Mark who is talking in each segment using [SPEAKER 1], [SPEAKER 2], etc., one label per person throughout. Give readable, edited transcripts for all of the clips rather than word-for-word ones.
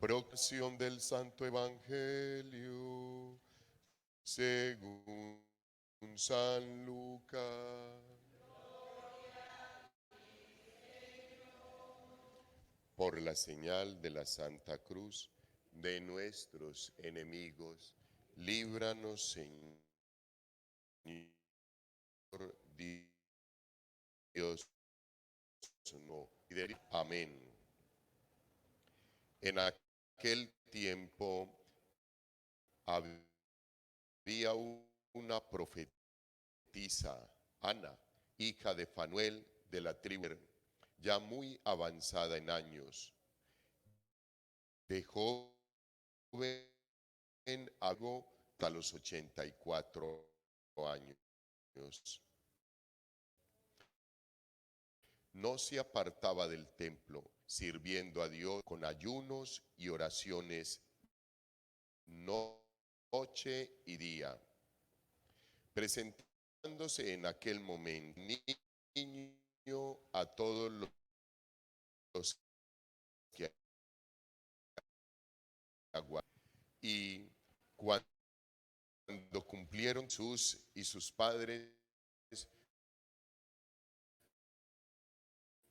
[SPEAKER 1] Proclamación del Santo Evangelio según San Lucas. Por la señal de la Santa Cruz de nuestros enemigos, líbranos, Señor Dios. Amén. En aquel tiempo había una profetisa, Ana, hija de Fanuel de la tribu, ya muy avanzada en años. De joven hago hasta los 84 años. No se apartaba del templo, sirviendo a Dios con ayunos y oraciones noche y día, presentándose en aquel momento niño a todos los que aguardaban. Y cuando cumplieron sus y sus padres,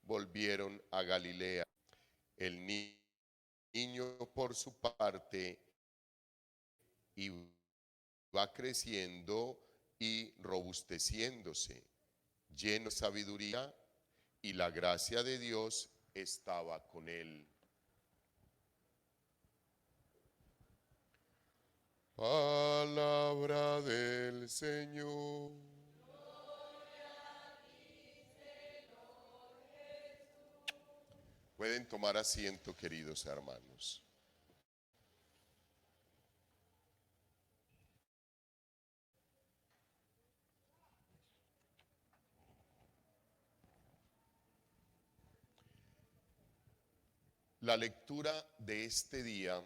[SPEAKER 1] volvieron a Galilea. El niño, por su parte, iba creciendo y robusteciéndose, lleno de sabiduría, y la gracia de Dios estaba con él. Palabra del Señor. Pueden tomar asiento, queridos hermanos. La lectura de este día,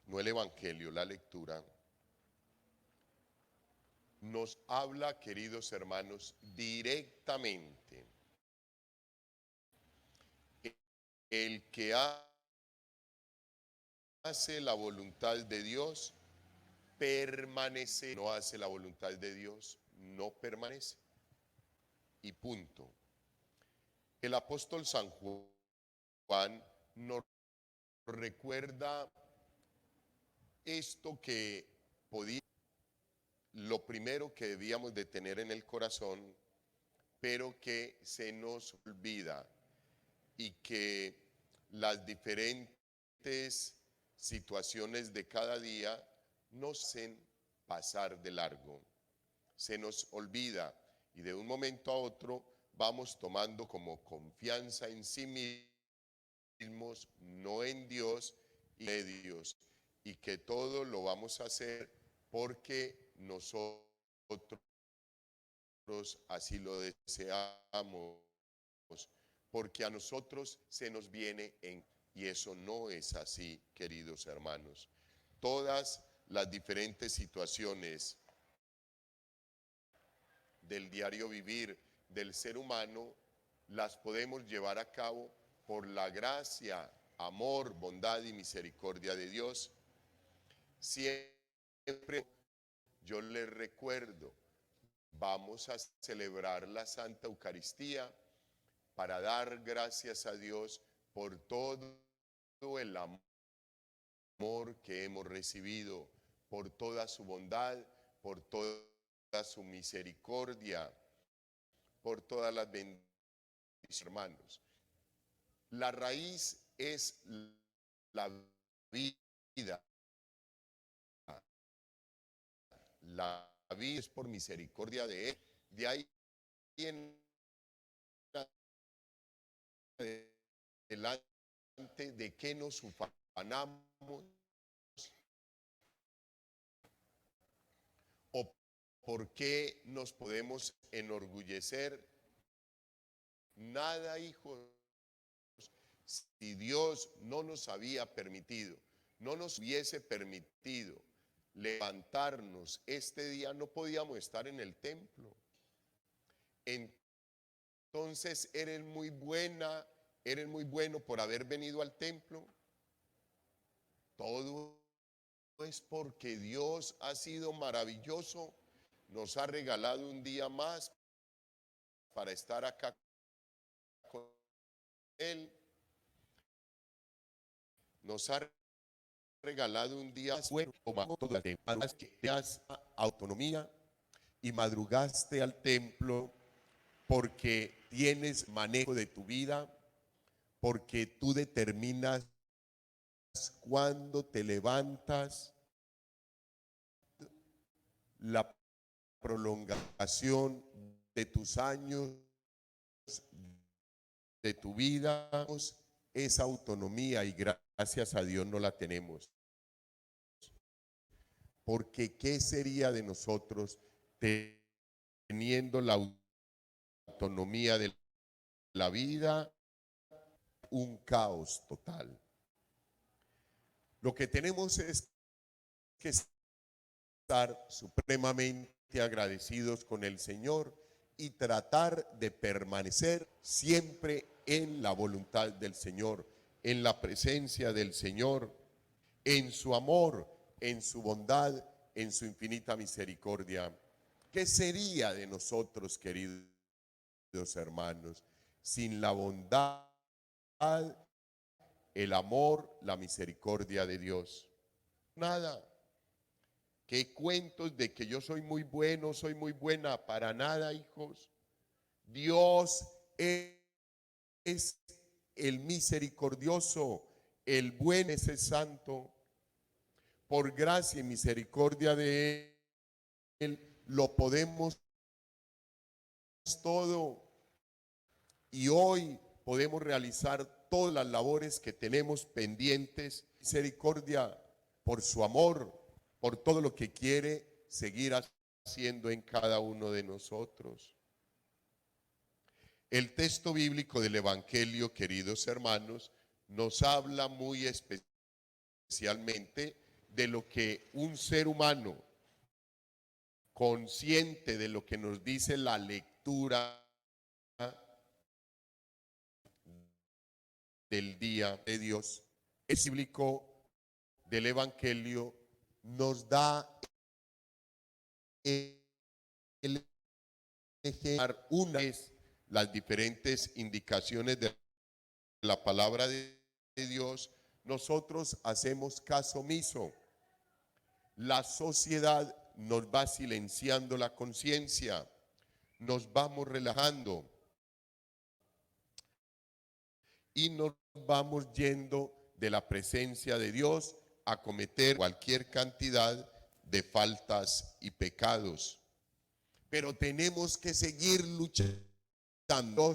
[SPEAKER 1] no el Evangelio, la lectura, nos habla, queridos hermanos, directamente. El que hace la voluntad de Dios permanece, no hace la voluntad de Dios, no permanece. Y punto. El apóstol San Juan nos recuerda esto que podía, lo primero que debíamos de tener en el corazón, pero que se nos olvida, y que las diferentes situaciones de cada día nos hacen pasar de largo. Se nos olvida y de un momento a otro vamos tomando como confianza en sí mismos, no en Dios y en Dios, y que todo lo vamos a hacer porque nosotros así lo deseamos, porque a nosotros se nos viene en... Y eso no es así, queridos hermanos. Todas las diferentes situaciones del diario vivir del ser humano las podemos llevar a cabo por la gracia, amor, bondad y misericordia de Dios. Siempre yo les recuerdo, vamos a celebrar la Santa Eucaristía para dar gracias a Dios por todo el amor que hemos recibido, por toda su bondad, por toda su misericordia, por todas las bendiciones, hermanos. La raíz es la vida. La vida es por misericordia de Él. De ahí en adelante, de qué nos ufanamos o por qué nos podemos enorgullecer. Nada, hijos, si Dios no nos había permitido, no nos hubiese permitido levantarnos este día, no podíamos estar en el templo. Entonces, eres muy buena, eres muy bueno por haber venido al templo. todo es porque Dios ha sido maravilloso, nos ha regalado un día más para estar acá con Él, nos ha regalado un día más bueno, más que tenías autonomía y madrugaste al templo porque tienes manejo de tu vida, porque tú determinas cuándo te levantas, la prolongación de tus años, de tu vida, esa autonomía, y gracias a Dios no la tenemos. Porque ¿qué sería de nosotros teniendo la autonomía de la vida? Un caos total. Lo que tenemos es que estar supremamente agradecidos con el Señor y tratar de permanecer siempre en la voluntad del Señor, en la presencia del Señor, en su amor, en su bondad, en su infinita misericordia. ¿Qué sería de nosotros, queridos hermanos, sin la bondad, el amor, la misericordia de Dios? Nada. ¿Qué cuentos de que yo soy muy bueno, soy muy buena? Para nada, hijos. Dios es el misericordioso, el bueno, es el santo. Por gracia y misericordia de Él lo podemos todo, y hoy podemos realizar todas las labores que tenemos pendientes. Misericordia por su amor, por todo lo que quiere seguir haciendo en cada uno de nosotros. El texto bíblico del Evangelio, queridos hermanos, nos habla muy especialmente de lo que un ser humano, consciente de lo que nos dice la lectura del día de Dios, el bíblico del Evangelio nos da el ejemplo, una vez las diferentes indicaciones de la palabra de Dios. Nosotros hacemos caso omiso. La sociedad nos va silenciando la conciencia, nos vamos relajando y nos vamos yendo de la presencia de Dios a cometer cualquier cantidad de faltas y pecados. Pero tenemos que seguir luchando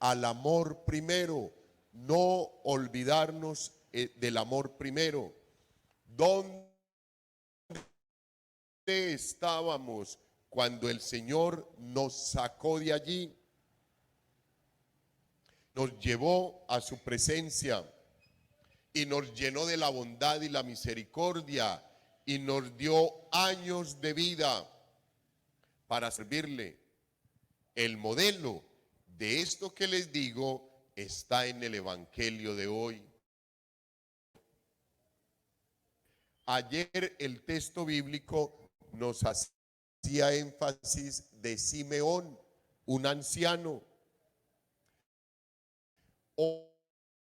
[SPEAKER 1] al amor primero, no olvidarnos del amor primero. ¿Dónde estábamos cuando el Señor nos sacó de allí? Nos llevó a su presencia y nos llenó de la bondad y la misericordia y nos dio años de vida para servirle. El modelo de esto que les digo está en el Evangelio de hoy. Ayer el texto bíblico nos hacía énfasis de Simeón, un anciano.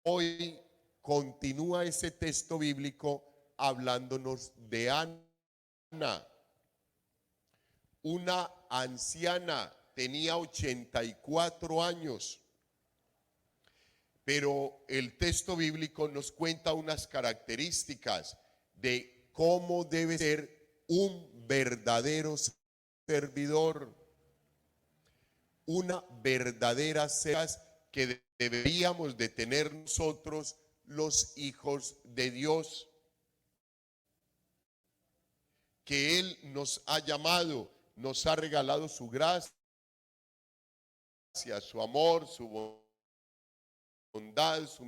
[SPEAKER 1] Hoy continúa ese texto bíblico hablándonos de Ana, una anciana, tenía 84 años, pero el texto bíblico nos cuenta unas características de cómo debe ser un verdadero servidor, una verdadera servidumbre que deberíamos de tener nosotros los hijos de Dios, que Él nos ha llamado, nos ha regalado su gracia, su amor, su bondad, su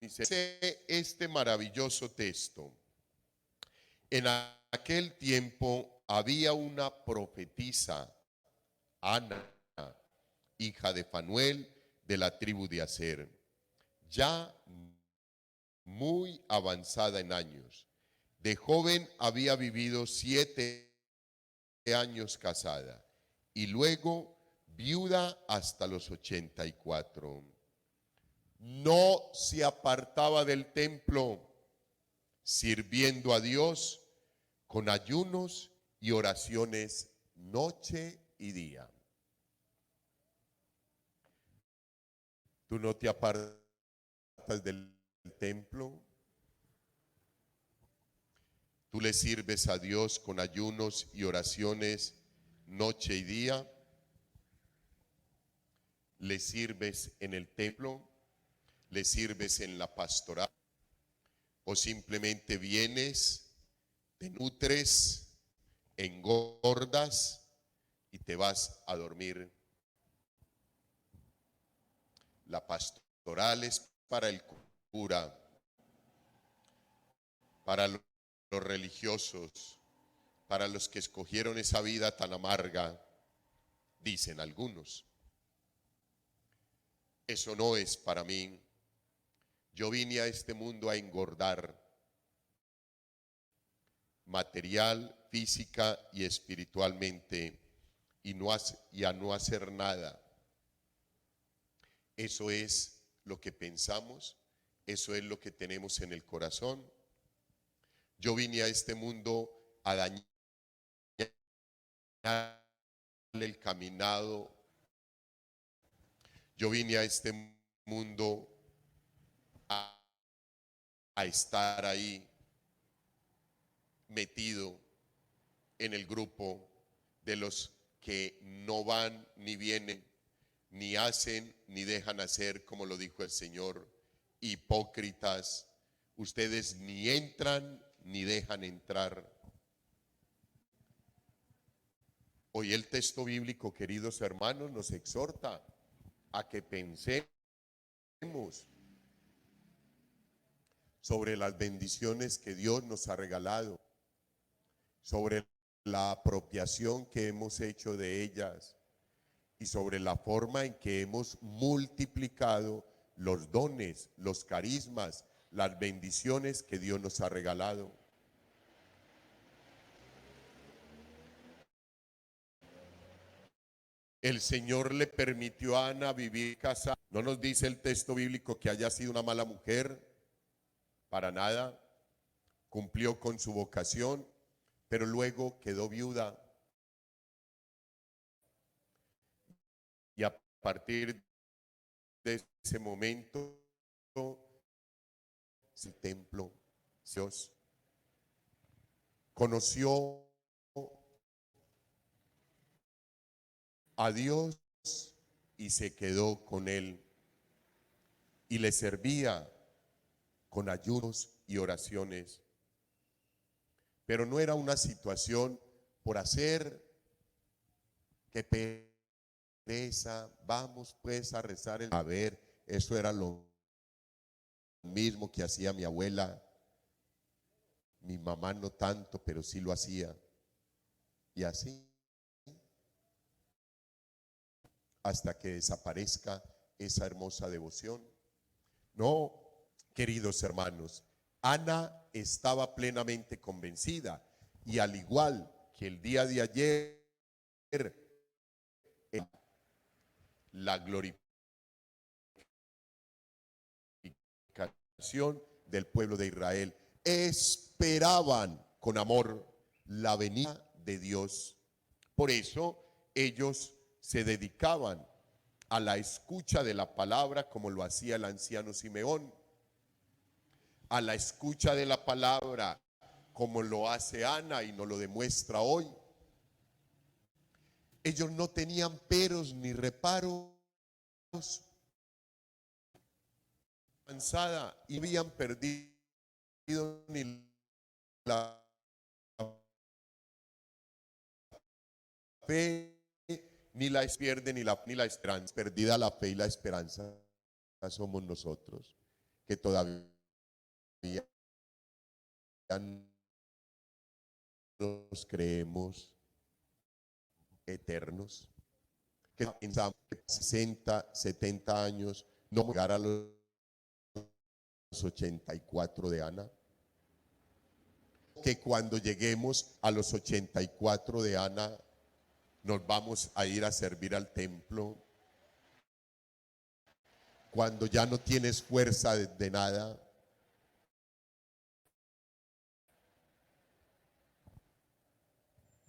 [SPEAKER 1] misericordia. Este maravilloso texto. En aquel tiempo había una profetisa, Ana, hija de Fanuel, de la tribu de Aser. Ya muy avanzada en años. De joven había vivido 7 años casada y luego viuda hasta los 84. No se apartaba del templo, sirviendo a Dios con ayunos y oraciones noche y día. Tú no te apartas del templo. Tú le sirves a Dios con ayunos y oraciones noche y día. Le sirves en el templo, le sirves en la pastoral, o simplemente vienes, te nutres, engordas y te vas a dormir. La pastoral es para el cura, para los religiosos, para los que escogieron esa vida tan amarga, dicen algunos. Eso no es para mí. Yo vine a este mundo a engordar material, física y espiritualmente y a no hacer nada. Eso es lo que pensamos, eso es lo que tenemos en el corazón. Yo vine a este mundo a dañar el caminado. Yo vine a este mundo a estar ahí metido en el grupo de los que no van ni vienen, ni hacen ni dejan hacer, como lo dijo el Señor, hipócritas. Ustedes ni entran ni dejan entrar. Hoy el texto bíblico, queridos hermanos, nos exhorta a que pensemos sobre las bendiciones que Dios nos ha regalado, sobre la apropiación que hemos hecho de ellas y sobre la forma en que hemos multiplicado los dones, los carismas, las bendiciones que Dios nos ha regalado. El Señor le permitió a Ana vivir casada. No nos dice el texto bíblico que haya sido una mala mujer, para nada. Cumplió con su vocación, pero luego quedó viuda. Y a partir de ese momento, el templo, Dios conoció a Dios y se quedó con él y le servía con ayunos y oraciones. Pero no era una situación por hacer, que pereza, vamos pues a rezar. A ver, eso era lo mismo que hacía mi abuela. Mi mamá no tanto, pero sí lo hacía. Y así, hasta que desaparezca esa hermosa devoción. No, queridos hermanos, Ana estaba plenamente convencida, y al igual que el día de ayer, la glorificación del pueblo de Israel esperaban con amor la venida de Dios. Por eso ellos se dedicaban a la escucha de la palabra, como lo hacía el anciano Simeón, a la escucha de la palabra, como lo hace Ana y nos lo demuestra hoy. Ellos no tenían peros ni reparos, avanzada, y habían perdido ni la fe, ni la pierde ni la esperanza. Perdida la fe y la esperanza somos nosotros, que todavía nos creemos eternos, que pensamos que 60, 70 años no llegar a los los 84 de Ana? Que cuando lleguemos a los 84 de Ana, nos vamos a ir a servir al templo. Cuando ya no tienes fuerza de nada,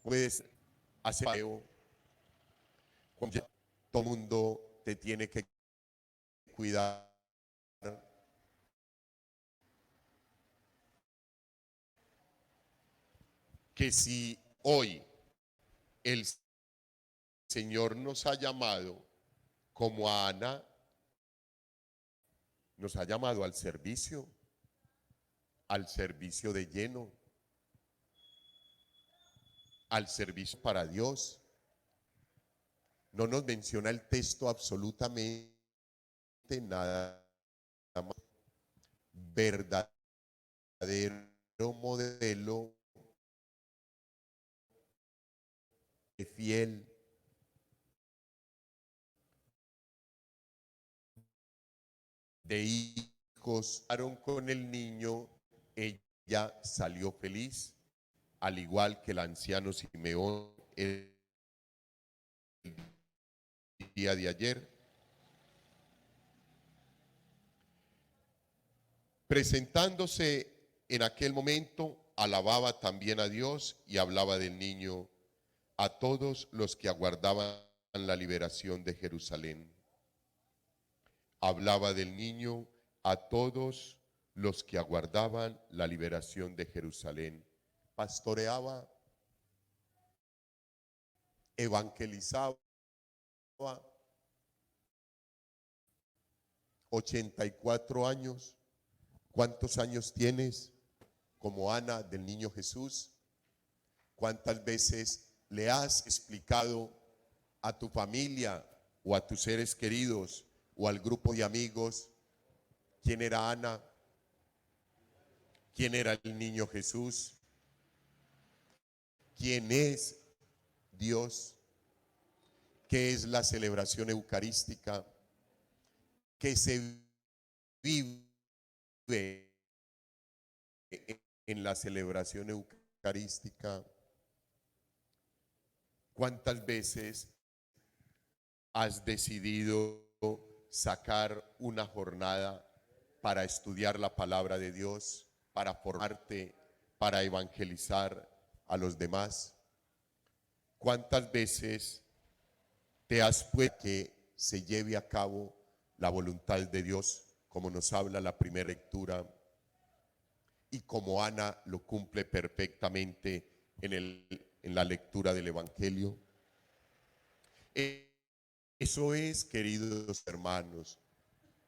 [SPEAKER 1] puedes hacer cuando ya todo el mundo te tiene que cuidar. Que si hoy el Señor nos ha llamado como a Ana, nos ha llamado al servicio de lleno, al servicio para Dios. No nos menciona el texto absolutamente nada más. Verdadero modelo de fiel, de hijos, con el niño, ella salió feliz, al igual que el anciano Simeón el día de ayer. Presentándose en aquel momento, alababa también a Dios y hablaba del niño a todos los que aguardaban la liberación de Jerusalén. Hablaba del niño a todos los que aguardaban la liberación de Jerusalén. Pastoreaba, evangelizaba. 84 años. ¿Cuántos años tienes como Ana del niño Jesús? ¿Cuántas veces le has explicado a tu familia o a tus seres queridos o al grupo de amigos quién era Ana? ¿Quién era el niño Jesús? ¿Quién es Dios? ¿Qué es la celebración eucarística? ¿Qué se vive en la celebración eucarística? ¿Cuántas veces has decidido sacar una jornada para estudiar la palabra de Dios, para formarte, para evangelizar a los demás? ¿Cuántas veces te has puesto que se lleve a cabo la voluntad de Dios, como nos habla la primera lectura, y como Ana lo cumple perfectamente en la lectura del Evangelio? Eso es, queridos hermanos,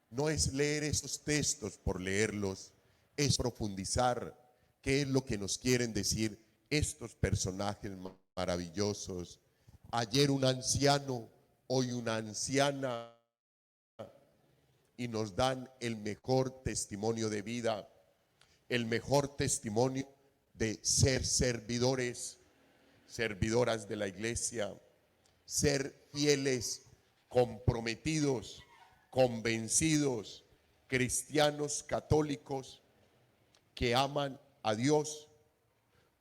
[SPEAKER 1] no es leer esos textos por leerlos, es profundizar qué es lo que nos quieren decir estos personajes maravillosos. Ayer un anciano, hoy una anciana, y nos dan el mejor testimonio de vida, el mejor testimonio de ser servidores, servidoras de la iglesia, ser fieles, comprometidos, convencidos, cristianos católicos que aman a Dios,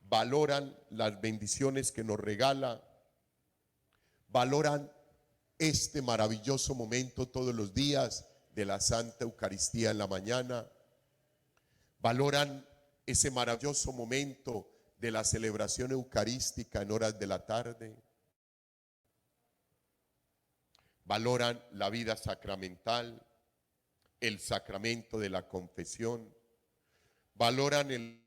[SPEAKER 1] valoran las bendiciones que nos regala, valoran este maravilloso momento todos los días de la Santa Eucaristía en la mañana, valoran ese maravilloso momento de la celebración eucarística en horas de la tarde, valoran la vida sacramental, el sacramento de la confesión, valoran el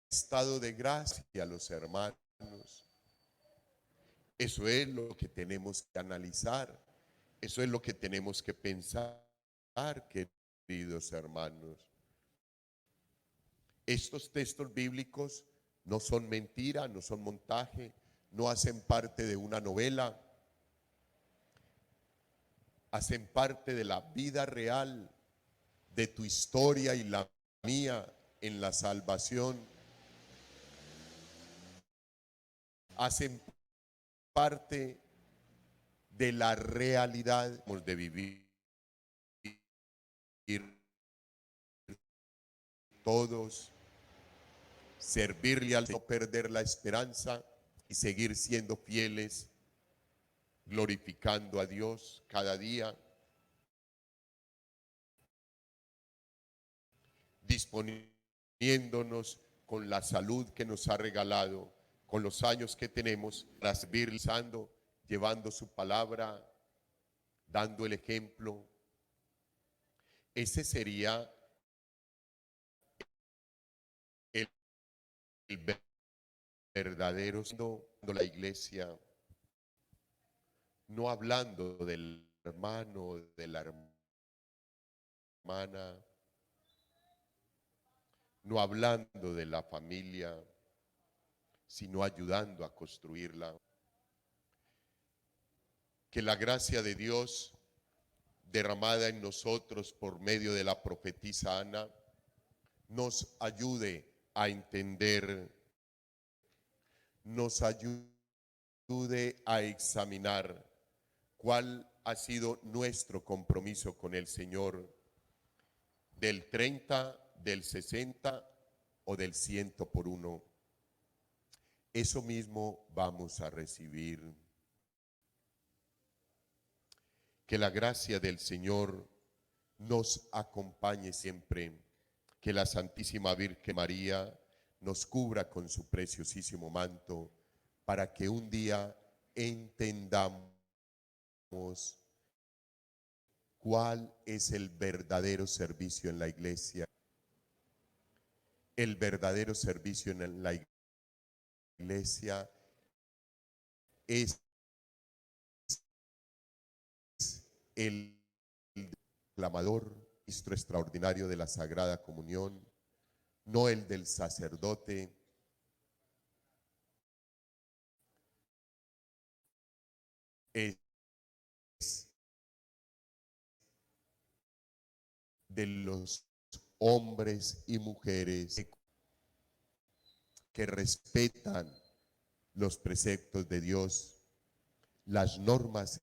[SPEAKER 1] estado de gracia a los hermanos. Eso es lo que tenemos que analizar, eso es lo que tenemos que pensar, queridos hermanos. Estos textos bíblicos no son mentira, no son montaje, no hacen parte de una novela, hacen parte de la vida real, de tu historia y la mía en la salvación. Hacen parte de la realidad de vivir todos, servirle al Señor, no perder la esperanza y seguir siendo fieles, glorificando a Dios cada día, disponiéndonos con la salud que nos ha regalado, con los años que tenemos, para servir, llevando su palabra, dando el ejemplo. Ese sería el, el verdadero siendo la iglesia, no hablando del hermano, de la hermana, no hablando de la familia, sino ayudando a construirla. Que la gracia de Dios derramada en nosotros por medio de la profetisa Ana nos ayude a entender, nos ayude a examinar cuál ha sido nuestro compromiso con el Señor, del 30, del 60 o del 100 por uno. Eso mismo vamos a recibir. Que la gracia del Señor nos acompañe siempre. Que la Santísima Virgen María nos cubra con su preciosísimo manto, para que un día entendamos cuál es el verdadero servicio en la iglesia. El verdadero servicio en la iglesia es el clamador, ministro extraordinario de la Sagrada Comunión, no el del sacerdote, es de los hombres y mujeres que respetan los preceptos de Dios, las normas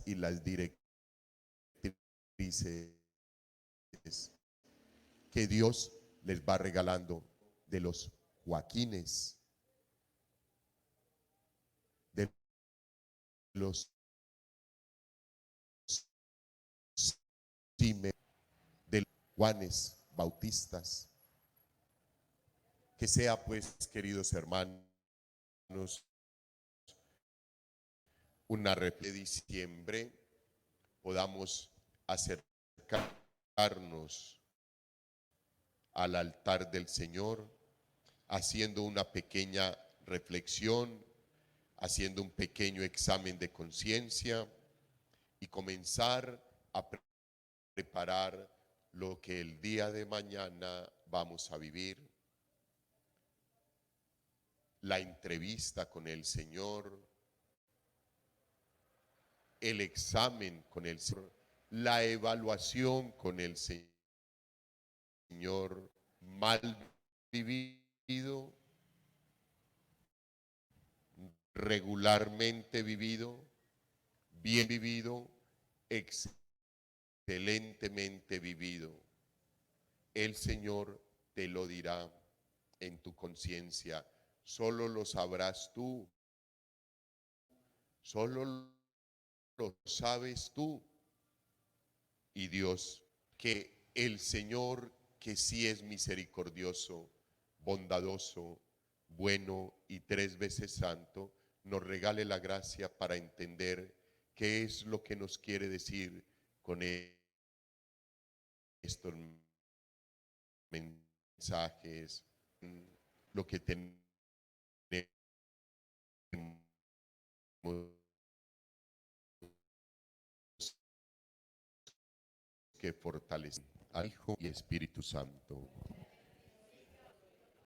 [SPEAKER 1] y las directrices que Dios les va regalando, de los Joaquines, de los Simeones, de los Juanes Bautistas. Que sea pues, queridos hermanos, una de diciembre podamos acercarnos al altar del Señor, haciendo una pequeña reflexión, haciendo un pequeño examen de conciencia y comenzar a preparar lo que el día de mañana vamos a vivir. La entrevista con el Señor, el examen con el Señor, la evaluación con el Señor, mal vivido, regularmente vivido, bien vivido, excelentemente vivido. El Señor te lo dirá en tu conciencia. Solo lo sabrás tú. Solo lo sabes tú y Dios. Que el Señor, que sí es misericordioso, bondadoso, bueno y 3 veces santo, nos regale la gracia para entender qué es lo que nos quiere decir con estos mensajes, lo que tenemos que fortalecer al Hijo y Espíritu Santo.